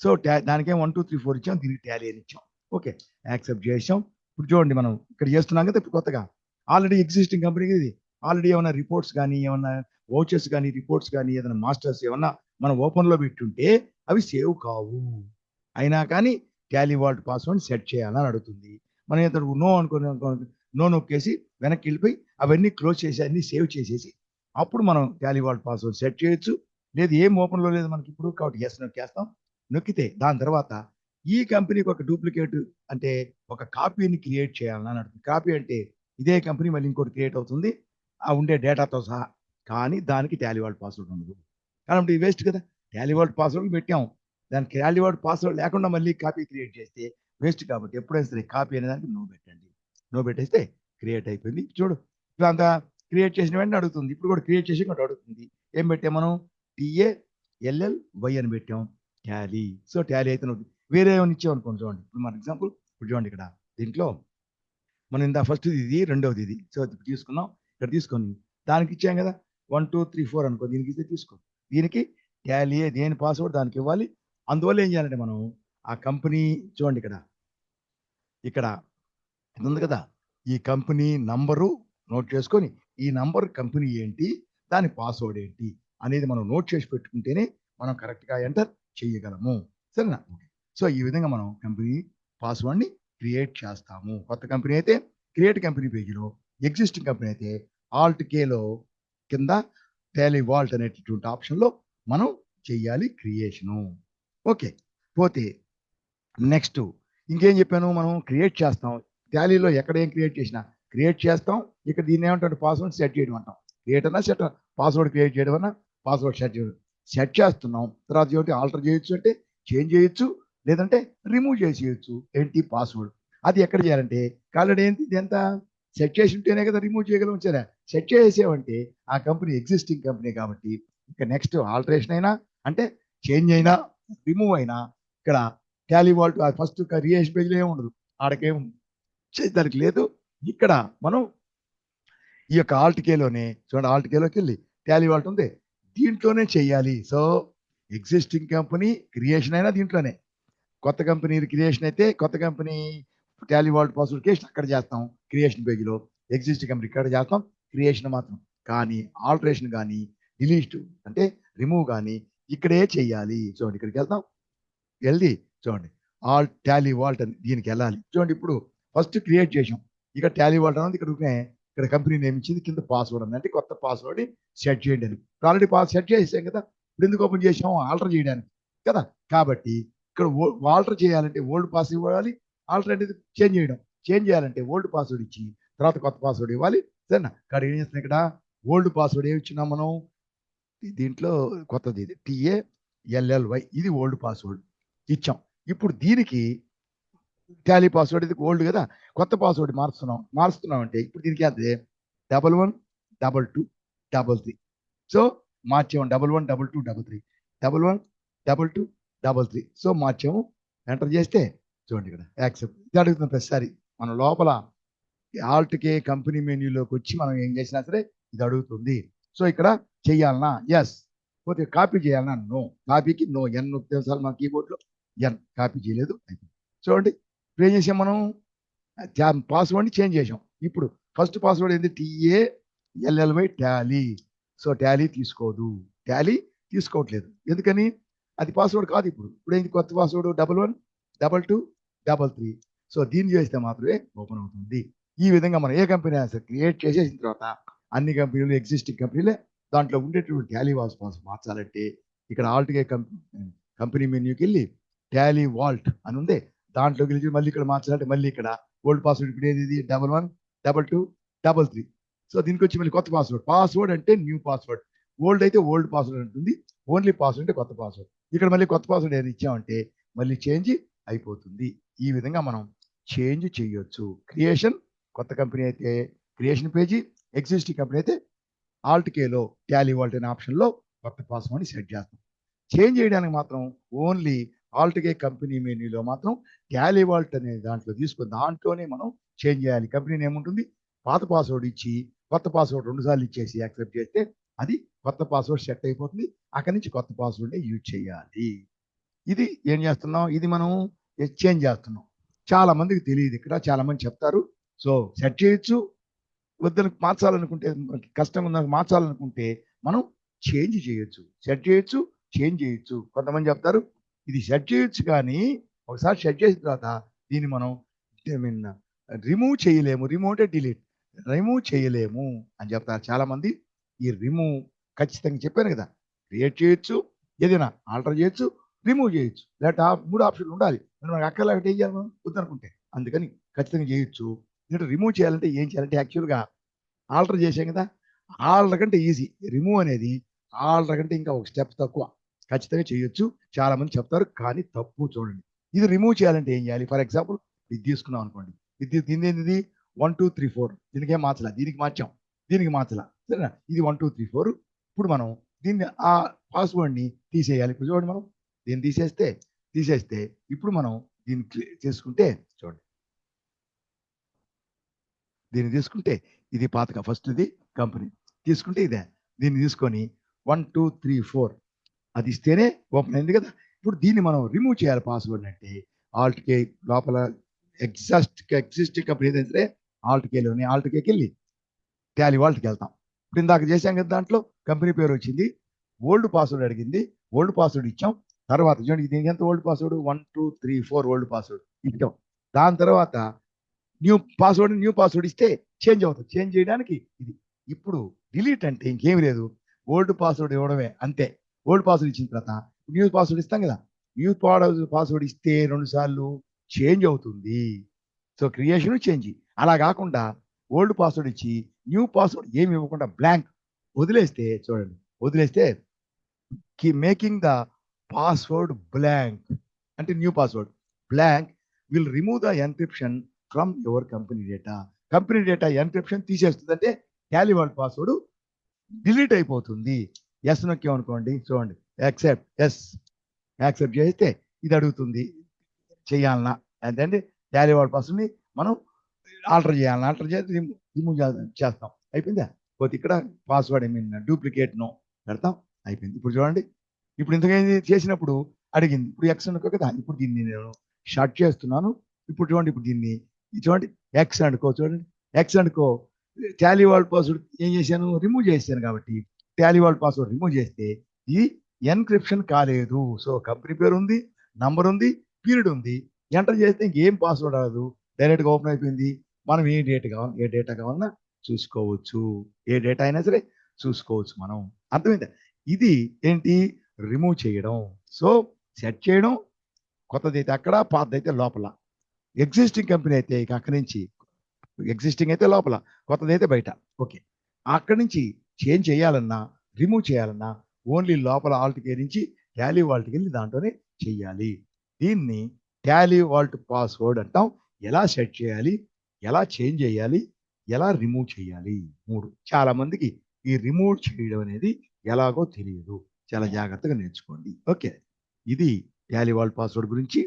సో దానికేం 1 2 3 4 ఇచ్చాం, దీనికి టాలీ అని ఇచ్చాం. ఓకే, యాక్సెప్ట్ చేసాం. ఇప్పుడు చూడండి మనం ఇక్కడ చేస్తున్నాం కదా ఇప్పుడు కొత్తగా, ఆల్రెడీ ఎగ్జిస్టింగ్ కంపెనీకి ఇది ఆల్రెడీ ఏమైనా రిపోర్ట్స్ కానీ ఏమన్నా వౌచర్స్ కానీ రిపోర్ట్స్ కానీ ఏదైనా మాస్టర్స్ ఏమన్నా మనం ఓపెన్లో పెట్టుంటే అవి సేవ్ కావు. అయినా కానీ టాలీ వాల్ట్ పాస్వర్డ్ సెట్ చేయాలని అడుగుతుంది. మనం ఏదో నో అనుకుని నో నొక్కేసి వెనక్కి వెళ్ళిపోయి అవన్నీ క్లోజ్ చేసి అన్ని సేవ్ చేసేసి అప్పుడు మనం టాలీ వాల్ట్ పాస్వర్డ్ సెట్ చేయొచ్చు. లేదు ఏం ఓపెన్లో లేదు మనకి ఇప్పుడు, కాబట్టి ఎస్ నొక్కేస్తాం. నొక్కితే దాని తర్వాత ఈ కంపెనీకి ఒక డూప్లికేట్ అంటే ఒక కాపీని క్రియేట్ చేయాలని అడుగుతుంది. కాపీ అంటే ఇదే కంపెనీ మళ్ళీ ఇంకోటి క్రియేట్ అవుతుంది ఆ ఉండే డేటాతో సహా, కానీ దానికి టాలీ వాల్ట్ పాస్వర్డ్ ఉండదు. కాబట్టి వేస్ట్ కదా, టాలీ వాల్ట్ పాస్వర్డ్ పెట్టాం, దానికి టాలీ వాల్ట్ పాస్వర్డ్ లేకుండా మళ్ళీ కాపీ క్రియేట్ చేస్తే వేస్ట్. కాబట్టి ఎప్పుడైనా సరే కాపీ అనే దానికి నో పెట్టండి. నో పెట్టేస్తే క్రియేట్ అయిపోయింది. చూడు ఇప్పుడు అంతా క్రియేట్ చేసిన వెంటనే అడుగుతుంది. ఇప్పుడు కూడా క్రియేట్ చేసి ఇంకోటి అడుగుతుంది. ఏం పెట్టాం మనం, TALLY అని పెట్టాం, టాలీ. సో టాలీ అయితే వేరే ఏమైనా ఇచ్చాం అనుకోండి. చూడండి ఇప్పుడు మన ఎగ్జాంపుల్ ఇప్పుడు చూడండి ఇక్కడ దీంట్లో మనం ఇందా ఫస్ట్ ఇది రెండవది ఇది. సో ఇప్పుడు తీసుకున్నాం, ఇక్కడ తీసుకొని దానికి ఇచ్చాం కదా 1 2 3 4 అనుకో, దీనికి ఇస్తే తీసుకో, దీనికి టాలీ దేని పాస్వర్డ్ దానికి ఇవ్వాలి. అందువల్ల ఏం చేయాలంటే మనం ఆ కంపెనీ చూడండి ఇక్కడ ఇక్కడ ఇది ఉంది కదా, ఈ కంపెనీ నంబరు నోట్ చేసుకొని ఈ నంబర్ కంపెనీ ఏంటి దాని పాస్వర్డ్ ఏంటి అనేది మనం నోట్ చేసి పెట్టుకుంటేనే మనం కరెక్ట్గా ఎంటర్ చేయగలము. సరేనా? సో ఈ విధంగా మనం కంపెనీ పాస్వర్డ్ని క్రియేట్ చేస్తాము. కొత్త కంపెనీ అయితే క్రియేట్ కంపెనీ పేజీలో, ఎగ్జిస్టింగ్ కంపెనీ అయితే ఆల్ట్ కేలో కింద టాలీ వాల్ట్ అనేటటువంటి ఆప్షన్లో మనం చెయ్యాలి క్రియేషను. ఓకే, పోతే నెక్స్ట్ ఇంకేం చెప్పాను, మనం క్రియేట్ చేస్తాం. టాలీలో ఎక్కడ ఏం క్రియేట్ చేసినా క్రియేట్ చేస్తాం. ఇక్కడ దీన్ని ఏమంటారు, పాస్వర్డ్ సెట్ చేయడం అంటాం. క్రియేట్ అన్నా సెట్, పాస్వర్డ్ క్రియేట్ చేయడం అన్నా పాస్వర్డ్ సెట్ చేయడం. సెట్ చేస్తున్నాం, తర్వాత ఏమిటి ఆల్టర్ చేయొచ్చు అంటే చేంజ్ చేయొచ్చు, లేదంటే రిమూవ్ చేసేయచ్చు. ఏంటి పాస్వర్డ్ అది ఎక్కడ చేయాలంటే ఆల్రెడీ ఏంటి ఇదంతా సెట్ చేసి ఉంటేనే కదా రిమూవ్ చేయగలం. సరే సెట్ చేసేవంటే ఆ కంపెనీ ఎగ్జిస్టింగ్ కంపెనీ కాబట్టి ఇక నెక్స్ట్ ఆల్టరేషన్ అయినా అంటే చేంజ్ అయినా రిమూవ్ అయినా ఇక్కడ టాలీ వాల్ట్ ఫస్ట్ క్రియేషన్ పేజ్లో ఏమి ఉండదు, ఆడకేం దానికి లేదు. ఇక్కడ మనం ఈ యొక్క ఆల్ట్ కేలోనే చూడండి, ఆల్ట్ కేలోకి వెళ్ళి టాలీ వాల్ట్ ఉంది దీంట్లోనే చెయ్యాలి. సో ఎగ్జిస్టింగ్ కంపెనీ క్రియేషన్ అయినా దీంట్లోనే, కొత్త కంపెనీ క్రియేషన్ అయితే కొత్త company Tally Walt password creation అక్కడ చేస్తాం క్రియేషన్ పేజీలో, ఎగ్జిస్టింగ్ కంపెనీ ఇక్కడ చేస్తాం క్రియేషన్ మాత్రం. కానీ ఆల్టరేషన్ కానీ డిలీట్ అంటే రిమూవ్ కానీ ఇక్కడే చెయ్యాలి. చూడండి ఇక్కడికి వెళ్తాం, వెళ్ళి చూడండి ఆల్ టాలీ వాల్ట్ అని దీనికి వెళ్ళాలి. చూడండి ఇప్పుడు ఫస్ట్ క్రియేట్ చేసాం, ఇక్కడ టాలీ వాల్ట్ అనేది ఇక్కడ కంపెనీ నేమ్ ఇచ్చింది, కింద పాస్వర్డ్ అని అంటే కొత్త పాస్వర్డ్ సెట్ చేయండి అని. ఆల్రెడీ సెట్ చేసాం కదా, ఇప్పుడు ఎందుకు ఓపెన్ చేసాము, ఆల్టర్ చేయడానికి కదా. కాబట్టి ఇక్కడ ఆల్టర్ చేయాలంటే ఓల్డ్ పాస్వర్డ్ ఇవ్వాలి, ఆల్టర్ అంటే చేంజ్ చేయడం. చేంజ్ చేయాలంటే ఓల్డ్ పాస్వర్డ్ ఇచ్చి తర్వాత కొత్త పాస్వర్డ్ ఇవ్వాలి. సరేనా? ఇక్కడ ఏం చేస్తున్నాం, ఇక్కడ ఓల్డ్ పాస్వర్డ్ ఏమి ఇచ్చినాం మనం, దీంట్లో కొత్తది ఇది TALLY, ఇది ఓల్డ్ పాస్వర్డ్ ఇచ్చాం. ఇప్పుడు దీనికి టాలీ పాస్వర్డ్ ఇది ఓల్డ్ కదా, కొత్త పాస్వర్డ్ మారుస్తున్నాం అంటే ఇప్పుడు దీనికి అదే 111233. సో మార్చాము 112233 112233. సో మార్చాము, ఎంటర్ చేస్తే చూడండి ఇక్కడ యాక్సెప్ట్ ఇది అడుగుతుంది ప్రతిసారి. మనం లోపల ఆల్ట్ కే కంపెనీ మెన్యూలోకి వచ్చి మనం ఏం చేసినా సరే ఇది అడుగుతుంది. సో ఇక్కడ చెయ్యాలన్నా ఎస్, పోతే కాపీ చేయాలన్నా నో. కాపీకి నో, ఎన్ తెలుసా మన కీబోర్డ్లో, ఎన్ కాపీ చేయలేదు. చూడండి ఇప్పుడు ఏం చేసాం మనం, పాస్వర్డ్ని చేంజ్ చేసాం. ఇప్పుడు ఫస్ట్ పాస్వర్డ్ ఏంటి, TALLY టాలీ. సో టాలీ తీసుకోవట్లేదు, ఎందుకని అది పాస్వర్డ్ కాదు. ఇప్పుడు ఏంటి కొత్త పాస్వర్డ్ 112233. సో దీన్ని చేస్తే మాత్రమే ఓపెన్ అవుతుంది. ఈ విధంగా మనం ఏ కంపెనీ క్రియేట్ చేసేసిన తర్వాత అన్ని కంపెనీలు ఎగ్జిస్టింగ్ కంపెనీలే దాంట్లో ఉండేటువంటి టాలీ పాస్వర్డ్ మార్చాలంటే ఇక్కడ ఆల్ట్గా కంపెనీ మెన్యూకి వెళ్ళి టాలీ వాల్ట్ అని ఉంది, దాంట్లోకి వెళ్ళి మళ్ళీ ఇక్కడ మార్చాలంటే మళ్ళీ ఇక్కడ ఓల్డ్ పాస్వర్డ్ ఇప్పుడు ఏది 112233. సో దీనికి వచ్చి మళ్ళీ కొత్త పాస్వర్డ్ అంటే న్యూ పాస్వర్డ్, ఓల్డ్ అయితే ఓల్డ్ పాస్వర్డ్ ఉంటుంది, ఓన్లీ పాస్వర్డ్ అంటే కొత్త పాస్వర్డ్. ఇక్కడ మళ్ళీ కొత్త పాస్వర్డ్ ఏది ఇచ్చామంటే మళ్ళీ చేంజ్ అయిపోతుంది. ఈ విధంగా మనం చేంజ్ చేయొచ్చు. క్రియేషన్ కొత్త కంపెనీ అయితే క్రియేషన్ పేజీ, ఎగ్జిస్టింగ్ కంపెనీ అయితే ఆల్ట్ కేలో టాలీ వాల్ట్ అనే ఆప్షన్లో కొత్త పాస్వర్డ్ని సెట్ చేస్తాం. చేంజ్ చేయడానికి మాత్రం ఓన్లీ ఆల్ట్ కే కంపెనీ మెనూలో మాత్రం టాలీ వాల్ట్ అనే దాంట్లో తీసుకొని దాంట్లోనే మనం చేంజ్ చేయాలి. కంపెనీ నేమ్ ఉంటుంది, పాత పాస్వర్డ్ ఇచ్చి కొత్త పాస్వర్డ్ 2 సార్లు ఇచ్చేసి యాక్సెప్ట్ చేస్తే అది కొత్త పాస్వర్డ్ సెట్ అయిపోతుంది. అక్కడి నుంచి కొత్త పాస్వర్డ్ని యూజ్ చేయాలి. ఇది ఏం చేస్తున్నాం, ఇది మనం చేంజ్ చేస్తున్నాం. చాలా మందికి తెలియదు. ఇక్కడ చాలా మంది చెప్తారు సో సెట్ చేయొచ్చు, వద్దని మార్చాలనుకుంటే కష్టం ఉందని మార్చాలనుకుంటే మనం చేంజ్ చేయొచ్చు, సెట్ చేయొచ్చు, చేంజ్ చేయొచ్చు. కొంతమంది చెప్తారు ఇది సెట్ చేయొచ్చు కానీ ఒకసారి సెట్ చేసిన తర్వాత దీన్ని మనం రిమూవ్ చేయలేము. రిమూవ్ అంటే డిలీట్, రిమూవ్ చేయలేము అని చెప్తారు చాలా మంది. ఈ రిమూవ్ ఖచ్చితంగా చెప్పాను కదా, క్రియేట్ చేయొచ్చు, ఏదైనా ఆల్టర్ చేయొచ్చు, రిమూవ్ చేయొచ్చు. లేకపోతే 3 ఆప్షన్లు ఉండాలి. మనకు అక్కర్లేకపోతే ఏం చేయాలి మనం వద్దనుకుంటే. అందుకని ఖచ్చితంగా చేయొచ్చు. ఎందుకంటే రిమూవ్ చేయాలంటే ఏం చేయాలంటే యాక్చువల్గా ఆల్టర్ చేసాం కదా, ఆల్టర్ కంటే ఈజీ. రిమూవ్ అనేది ఆల్టర్ కంటే ఇంకా ఒక స్టెప్ తక్కువ. ఖచ్చితంగా చేయొచ్చు, చాలా మంది చెప్తారు కానీ తప్పు. చూడండి, ఇది రిమూవ్ చేయాలంటే ఏం చేయాలి? ఫర్ ఎగ్జాంపుల్ ఇది తీసుకున్నాం అనుకోండి, దీని ఏంటిది 1 2 3 4, దీనికి ఏం మార్చలా, దీనికి మార్చాం, దీనికి మార్చలా, సరేనా? ఇది 1 2 3 4. ఇప్పుడు మనం దీన్ని ఆ పాస్వర్డ్ని తీసేయాలి. ఇప్పుడు చూడండి, మనం దీన్ని తీసేస్తే ఇప్పుడు మనం దీన్ని చేసుకుంటే చూడండి, దీన్ని తీసుకుంటే ఇది పాతగా ఫస్ట్ ఇది కంపెనీ తీసుకుంటే ఇదే. దీన్ని తీసుకొని 1 2 3 4 అది ఇస్తేనే ఓపెన్ అయింది కదా. ఇప్పుడు దీన్ని మనం రిమూవ్ చేయాలి పాస్వర్డ్ అంటే ఆల్ట్ కే లోపల ఎగ్జిస్టింగ్ కంపెనీ ఏదైతే ఆల్ట్ కేకి వెళ్ళి టాలీ వాల్ట్కి వెళ్తాం. ఇప్పుడు ఇందాక చేసాం కదా, దాంట్లో కంపెనీ పేరు వచ్చింది, ఓల్డ్ పాస్వర్డ్ అడిగింది, ఓల్డ్ పాస్వర్డ్ ఇచ్చాం. తర్వాత చూడండి దీనికి ఎంత ఓల్డ్ పాస్వర్డ్ 1 2 3 4 ఓల్డ్ పాస్వర్డ్ ఇచ్చాం. దాని తర్వాత న్యూ పాస్వర్డ్ ఇస్తే చేంజ్ అవుతుంది. చేంజ్ చేయడానికి ఇది. ఇప్పుడు డిలీట్ అంటే ఇంకేం లేదు, ఓల్డ్ పాస్వర్డ్ ఇవ్వడమే అంతే. ఓల్డ్ పాస్వర్డ్ ఇచ్చిన తర్వాత న్యూ పాస్వర్డ్ ఇస్తాం కదా, న్యూ పాస్వర్డ్ ఇస్తే 2 సార్లు చేంజ్ అవుతుంది. So creation change. అలా కాకుండా ఓల్డ్ పాస్వర్డ్ ఇచ్చి న్యూ పాస్వర్డ్ ఏమి ఇవ్వకుండా బ్లాంక్ వదిలేస్తే మేకింగ్ ద పాస్వర్డ్ బ్లాంక్ అంటే new password blank will remove the encryption from your company data encryption తీసేస్తుంది. అంటే టాలీ వాల్ట్ పాస్వర్డ్ డిలీట్ అయిపోతుంది. ఎస్ నొక్కామనుకోండి, చూడండి యాక్సెప్ట్ చేస్తే ఇది అడుగుతుంది చేయాలన్నా, అంటే టాలీ వాల్ట్ పాస్వర్డ్ని మనం ఆల్టర్ చేసి రిమూవ్ చేస్తాం. అయిపోయిందా? పోతే ఇక్కడ పాస్వర్డ్ డూప్లికేట్ నో పెడతాం, అయిపోయింది. ఇప్పుడు చూడండి, ఇప్పుడు ఇంతకైంది చేసినప్పుడు అడిగింది, ఇప్పుడు ఎక్స్ అనుకో కదా, ఇప్పుడు దీన్ని నేను షార్ట్ చేస్తున్నాను. ఇప్పుడు చూడండి, ఇప్పుడు దీన్ని చూడండి ఎక్స్ అనుకో, చూడండి ఎక్స్ అనుకో, టాలీ వాల్ట్ పాస్వర్డ్ ఏం చేశాను, రిమూవ్ చేశాను. కాబట్టి టాలీ వాల్ట్ పాస్వర్డ్ రిమూవ్ చేస్తే ఇది ఎన్క్రిప్షన్ కాలేదు. సో కంపెనీ పేరు ఉంది, నంబర్ ఉంది, పీరియడ్ ఉంది, ఎంటర్ చేస్తే ఇంకేం పాస్వర్డ్ రాదు, డైరెక్ట్గా ఓపెన్ అయిపోయింది. మనం ఏ డేటా కావాలన్నా చూసుకోవచ్చు, ఏ డేటా అయినా సరే చూసుకోవచ్చు మనం. అర్థమైందా? ఇది ఏంటి, రిమూవ్ చేయడం. సో సెట్ చేయడం, కొత్తదైతే అక్కడ, పాతదైతే లోపల. ఎగ్జిస్టింగ్ కంపెనీ అయితే ఇక అక్కడి నుంచి ఎగ్జిస్టింగ్ అయితే లోపల, కొత్తదైతే బయట. ఓకే, అక్కడి నుంచి చేంజ్ చేయాలన్నా రిమూవ్ చేయాలన్నా ఓన్లీ లోపల ఆల్ట్ కే నుంచి టాలీ వాల్ట్కి వెళ్ళి దాంట్లోనే చెయ్యాలి. దీన్ని టాలీ వాల్ట్ పాస్వర్డ్ అంటాం. ఎలా సెట్ చేయాలి, ఎలా చేంజ్ చేయాలి, ఎలా రిమూవ్ చేయాలి, 3. చాలా మందికి ఈ రిమూవ్ చేయడం అనేది ఎలాగో తెలియదు. చాలా జాగ్రత్తగా నేర్చుకోండి. ఓకే, ఇది టాలీ వాల్ట్ పాస్వర్డ్ గురించి.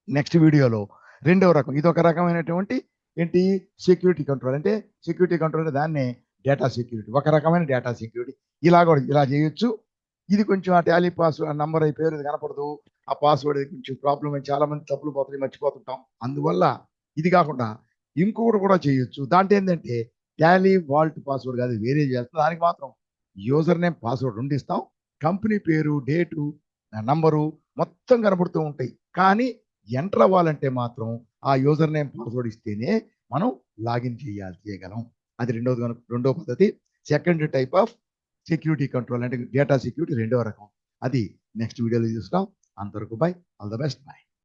నెక్స్ట్ వీడియోలో 2వ రకం, ఇది ఒక రకమైనటువంటి ఏంటి సెక్యూరిటీ కంట్రోల్. అంటే సెక్యూరిటీ కంట్రోల్ అంటే దాన్నే డేటా సెక్యూరిటీ, ఒక రకమైన డేటా సెక్యూరిటీ. ఇలా చేయొచ్చు. ఇది కొంచెం ఆ టాలీ పాస్వర్డ్ నంబర్ అయిపోయారు, ఇది కనపడదు, ఆ పాస్వర్డ్ కొంచెం ప్రాబ్లం అని చాలా మంది తప్పులు పోతుంది, మర్చిపోతుంటాం. అందువల్ల ఇది కాకుండా ఇంకొకటి కూడా చేయొచ్చు. దాంట్లో ఏంటంటే టాలీ వాల్ట్ పాస్వర్డ్ కాదు, వేరే చేస్తాం. దానికి మాత్రం యూజర్ నేమ్ పాస్వర్డ్ 2 ఇస్తాం, కంపెనీ పేరు, డేటు, నంబరు మొత్తం కనబడుతూ ఉంటాయి. కానీ ఎంటర్ అవ్వాలంటే మాత్రం ఆ యూజర్ నేమ్ పాస్వర్డ్ ఇస్తేనే మనం లాగిన్ చేయగలం. అది రెండో పద్ధతి. Second type of security control అంటే డేటా సెక్యూరిటీ, 2వ రకం. అది నెక్స్ట్ వీడియోలో చూస్తాం. అంతవరకు by, all the best, by.